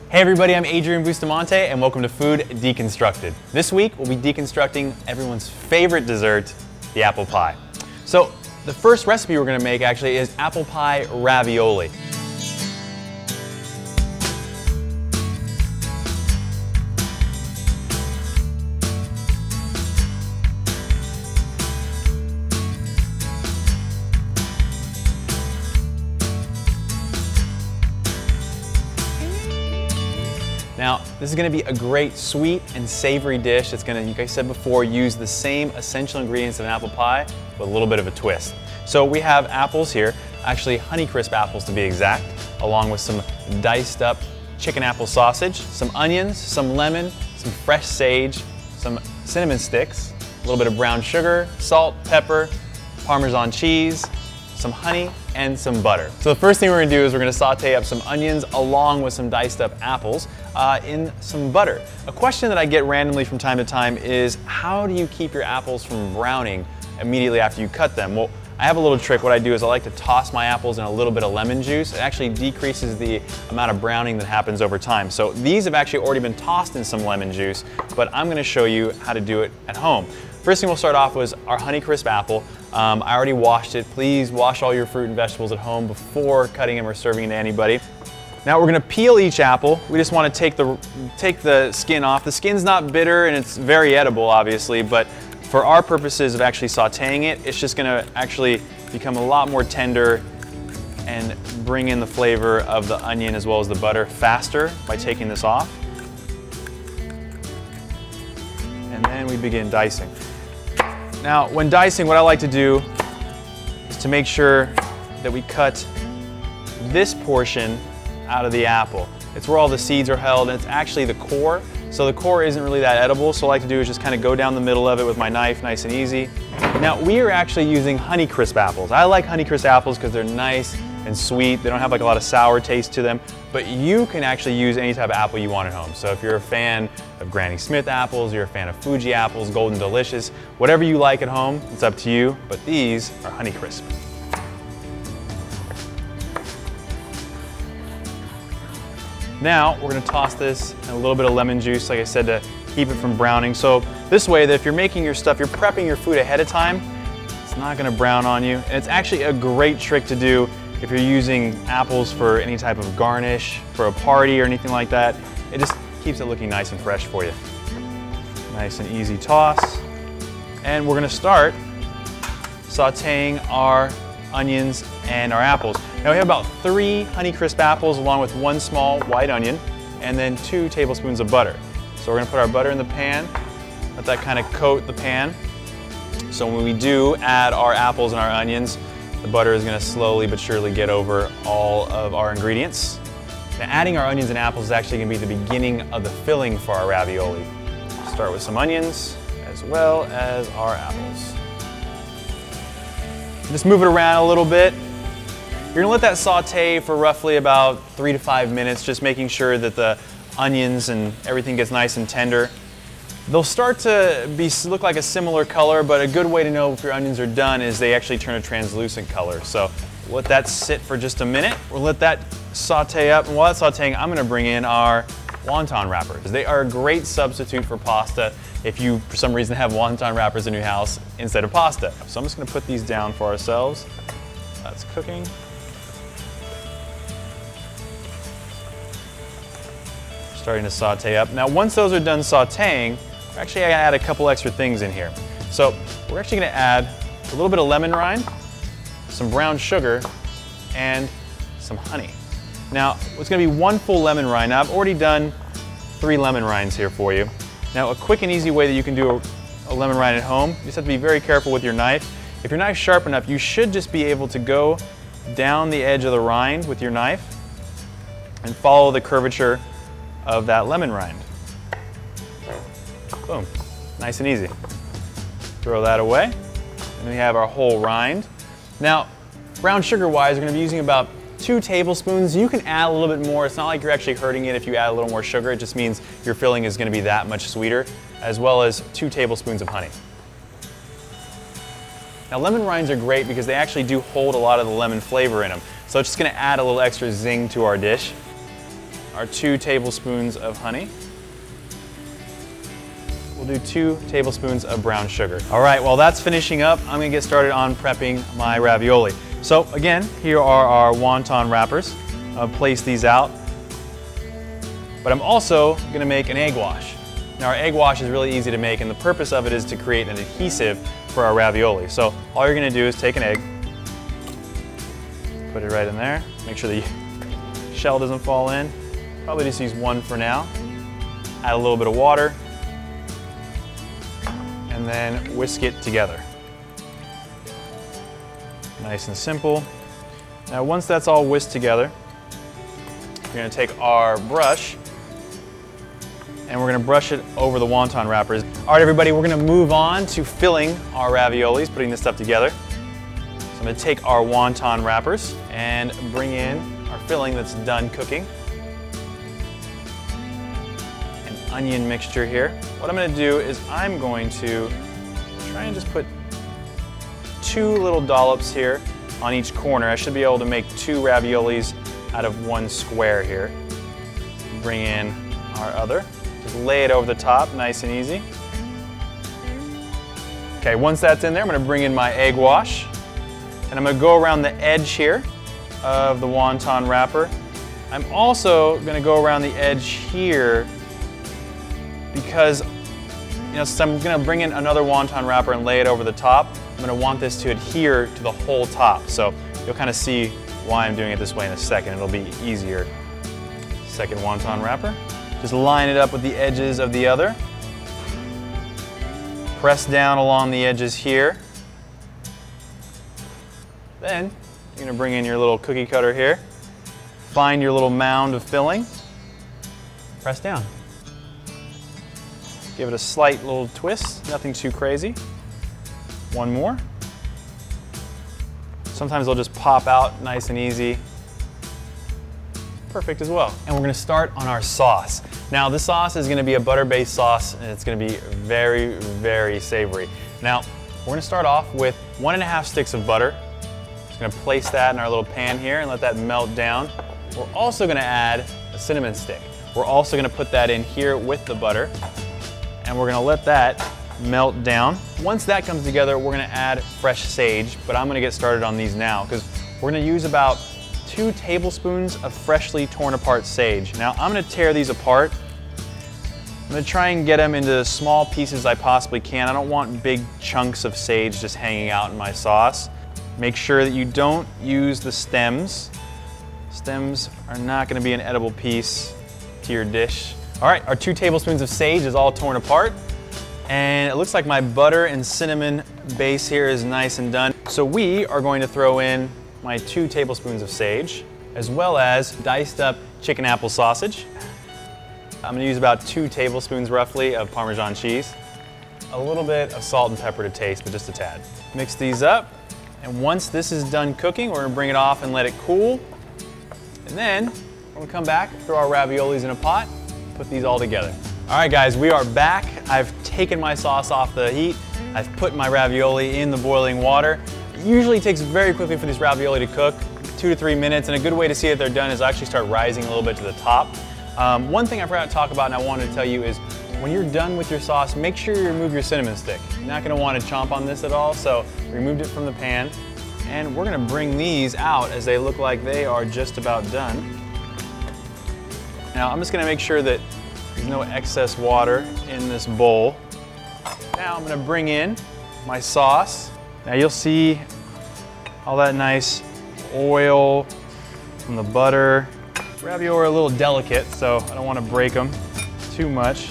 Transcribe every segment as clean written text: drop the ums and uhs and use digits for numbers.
Hey everybody, I'm Adrian Bustamante and welcome to Food Deconstructed. This week we'll be deconstructing everyone's favorite dessert, the apple pie. So the first recipe we're going to make actually is apple pie ravioli. Now, this is going to be a great sweet and savory dish that's going to, like I said before, use the same essential ingredients of an apple pie with a little bit of a twist. So we have apples here, actually Honeycrisp apples to be exact, along with some diced up chicken apple sausage, some onions, some lemon, some fresh sage, some cinnamon sticks, a little bit of brown sugar, salt, pepper, Parmesan cheese, some honey, and some butter. So the first thing we're gonna do is we're gonna saute up some onions along with some diced up apples in some butter. A question that I get randomly from time to time is, how do you keep your apples from browning immediately after you cut them? Well, I have a little trick. What I do is I like to toss my apples in a little bit of lemon juice. It actually decreases the amount of browning that happens over time. So these have actually already been tossed in some lemon juice, but I'm gonna show you how to do it at home. First thing we'll start off with is our Honeycrisp apple. I already washed it. Please wash all your fruit and vegetables at home before cutting them or serving it to anybody. Now we're gonna peel each apple. We just wanna take the skin off. The skin's not bitter and it's very edible, obviously, but for our purposes of actually sauteing it, it's just gonna actually become a lot more tender and bring in the flavor of the onion as well as the butter faster by taking this off. And then we begin dicing. Now, when dicing, what I like to do is to make sure that we cut this portion out of the apple. It's where all the seeds are held, and it's actually the core. So the core isn't really that edible, so what I like to do is just kind of go down the middle of it with my knife, nice and easy. Now, we are actually using Honeycrisp apples. I like Honeycrisp apples because they're nice and sweet. They don't have like a lot of sour taste to them, but you can actually use any type of apple you want at home. So if you're a fan of Granny Smith apples, you're a fan of Fuji apples, Golden Delicious, whatever you like at home, it's up to you, but these are Honeycrisp. Now we're gonna toss this in a little bit of lemon juice, like I said, to keep it from browning. So this way that if you're making your stuff, you're prepping your food ahead of time, it's not gonna brown on you. And it's actually a great trick to do if you're using apples for any type of garnish, for a party or anything like that. It just keeps it looking nice and fresh for you. Nice and easy toss. And we're gonna start sauteing our onions and our apples. Now we have about 3 Honeycrisp apples along with 1 small white onion and then 2 tablespoons of butter. So we're gonna put our butter in the pan, let that kind of coat the pan. So when we do add our apples and our onions, the butter is gonna slowly but surely get over all of our ingredients. Now adding our onions and apples is actually gonna be the beginning of the filling for our ravioli. Start with some onions as well as our apples. Just move it around a little bit. You're gonna let that saute for roughly about 3 to 5 minutes, just making sure that the onions and everything gets nice and tender. They'll start to look like a similar color, but a good way to know if your onions are done is they actually turn a translucent color. So let that sit for just a minute. We'll let that saute up, and while that's sauteing, I'm gonna bring in our wonton wrappers. They are a great substitute for pasta if you, for some reason, have wonton wrappers in your house instead of pasta. So I'm just gonna put these down for ourselves. That's cooking. Starting to saute up. Now, once those are done sauteing, we're actually gonna add a couple extra things in here. So we're actually gonna add a little bit of lemon rind, some brown sugar, and some honey. Now, it's gonna be 1 full lemon rind. Now, I've already done 3 lemon rinds here for you. Now, a quick and easy way that you can do a lemon rind at home, you just have to be very careful with your knife. If your knife's sharp enough, you should just be able to go down the edge of the rind with your knife and follow the curvature of that lemon rind. Boom, nice and easy. Throw that away, and we have our whole rind. Now, brown sugar wise, we're gonna be using about 2 tablespoons. You can add a little bit more. It's not like you're actually hurting it if you add a little more sugar. It just means your filling is gonna be that much sweeter, as well as 2 tablespoons of honey. Now, lemon rinds are great because they actually do hold a lot of the lemon flavor in them. So it's just gonna add a little extra zing to our dish. our 2 tablespoons of honey. We'll do 2 tablespoons of brown sugar. All right, while that's finishing up, I'm gonna get started on prepping my ravioli. So again, here are our wonton wrappers. I'll place these out. But I'm also gonna make an egg wash. Now our egg wash is really easy to make, and the purpose of it is to create an adhesive for our ravioli. So all you're gonna do is take an egg, put it right in there, make sure the shell doesn't fall in. Probably just use 1 for now. Add a little bit of water, and then whisk it together. Nice and simple. Now once that's all whisked together, we're gonna take our brush and we're gonna brush it over the wonton wrappers. All right, everybody, we're gonna move on to filling our raviolis, putting this stuff together. So I'm gonna take our wonton wrappers and bring in our filling that's done cooking. An onion mixture here. What I'm gonna do is I'm going to try and just put 2 little dollops here on each corner. I should be able to make 2 raviolis out of 1 square here. Bring in our other. Just lay it over the top, nice and easy. Okay, once that's in there, I'm gonna bring in my egg wash, and I'm gonna go around the edge here of the wonton wrapper. I'm also gonna go around the edge here because, since I'm gonna bring in another wonton wrapper and lay it over the top, I'm gonna want this to adhere to the whole top. So you'll kind of see why I'm doing it this way in a second. It'll be easier. Second wonton wrapper. Just line it up with the edges of the other. Press down along the edges here. Then you're gonna bring in your little cookie cutter here. Find your little mound of filling. Press down. Give it a slight little twist, nothing too crazy. 1 more. Sometimes they'll just pop out nice and easy. Perfect as well. And we're gonna start on our sauce. Now this sauce is gonna be a butter-based sauce, and it's gonna be very, very savory. Now, we're gonna start off with 1½ sticks of butter. Just gonna place that in our little pan here and let that melt down. We're also gonna add a cinnamon stick. We're also gonna put that in here with the butter, and we're gonna let that melt down. Once that comes together, we're gonna add fresh sage, but I'm gonna get started on these now because we're gonna use about 2 tablespoons of freshly torn apart sage. Now I'm gonna tear these apart. I'm gonna try and get them into as small pieces as I possibly can. I don't want big chunks of sage just hanging out in my sauce. Make sure that you don't use the stems. Stems are not gonna be an edible piece to your dish. All right, our 2 tablespoons of sage is all torn apart. And it looks like my butter and cinnamon base here is nice and done. So we are going to throw in my 2 tablespoons of sage, as well as diced up chicken apple sausage. I'm gonna use about 2 tablespoons roughly of Parmesan cheese. A little bit of salt and pepper to taste, but just a tad. Mix these up, and once this is done cooking, we're gonna bring it off and let it cool. And then we're gonna come back, throw our raviolis in a pot, put these all together. All right guys, we are back. I've taken my sauce off the heat. I've put my ravioli in the boiling water. It usually takes very quickly for these ravioli to cook, 2 to 3 minutes, and a good way to see that they're done is actually start rising a little bit to the top. One thing I forgot to talk about and I wanted to tell you is when you're done with your sauce, make sure you remove your cinnamon stick. You're not gonna want to chomp on this at all, so removed it from the pan. And we're gonna bring these out as they look like they are just about done. Now I'm just gonna make sure that there's no excess water in this bowl. Now I'm gonna bring in my sauce. Now you'll see all that nice oil from the butter. Ravioli are a little delicate, so I don't want to break them too much.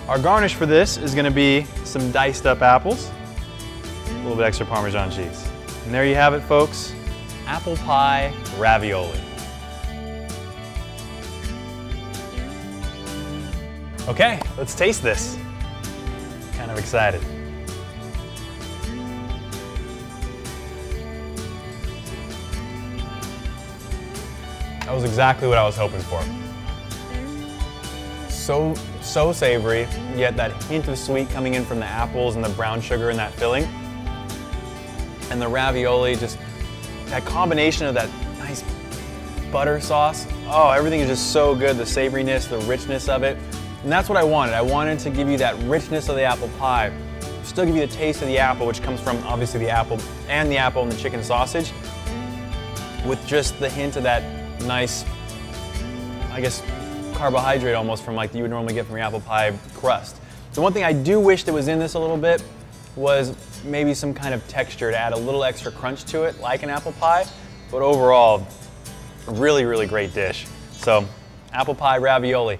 Our garnish for this is gonna be some diced up apples, a little bit extra Parmesan cheese. And there you have it, folks, apple pie ravioli. Okay, let's taste this. Kind of excited. That was exactly what I was hoping for. So savory, yet that hint of sweet coming in from the apples and the brown sugar in that filling. And the ravioli, just that combination of that nice butter sauce. Oh, everything is just so good. The savoriness, the richness of it. And that's what I wanted. I wanted to give you that richness of the apple pie, still give you the taste of the apple, which comes from obviously the apple and the chicken sausage, with just the hint of that nice, I guess, carbohydrate almost from like you would normally get from your apple pie crust. The one thing I do wish that was in this a little bit was maybe some kind of texture to add a little extra crunch to it, like an apple pie, but overall, really, really great dish. So, apple pie ravioli.